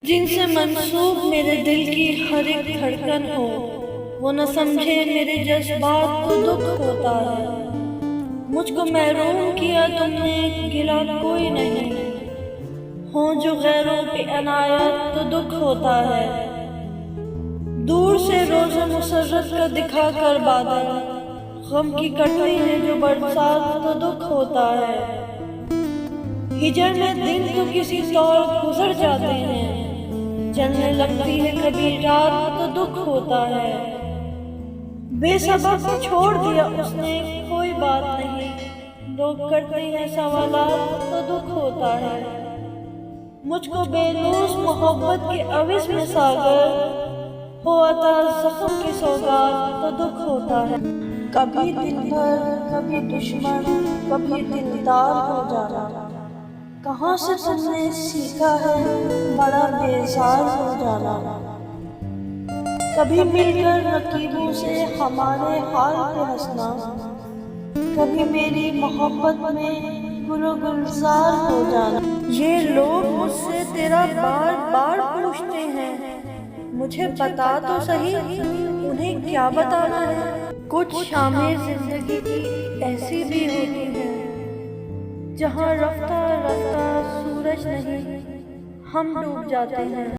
جن سے منسوب میرے دل کی ہر ایک دھڑکن ہو، وہ نہ سمجھے میرے جذبات تو دکھ ہوتا ہے۔ مجھ کو محروم کیا تم نے، گلا کوئی نہیں، ہوں جو غیروں پہ عنایت تو دکھ ہوتا ہے۔ دور سے روز مسرت کا دکھا کر بادل، غم کی کٹوئی ہے جو برسات تو دکھ ہوتا ہے۔ ہجر میں دن تو کسی طور گزر جاتے ہیں، جلنے لگتی ہے کبھی رات تو دکھ ہوتا ہے۔ بے سبب چھوڑ دیا اس نے کوئی بات نہیں، لوگ کرتے ہیں سوالات تو دکھ ہوتا ہے۔ مجھ کو بے لوث محبت کے عوض میں ساغر، ہو عطا زخم کی سوگات تو دکھ ہوتا ہے۔ کبھی دل بھر، کبھی دشمن، کبھی دلدار ہو جانا، کہاں سے تم نے سیکھا ہے بڑا بیزار ہو جانا۔ کبھی مل کر رقیبوں سے ہمارے حال پہ ہنسنا، کبھی میری محبت میں گل و گلزار ہو جانا۔ یہ لوگ مجھ سے تیرا بار بار پوچھتے ہیں، مجھے بتا تو صحیح انہیں کیا بتانا ہے۔ کچھ شامیں زندگی کی ایسی بھی ہوتی ہیں، جہاں رفتہ رفتہ سورج نہیں ہم ڈوب جاتے ہیں۔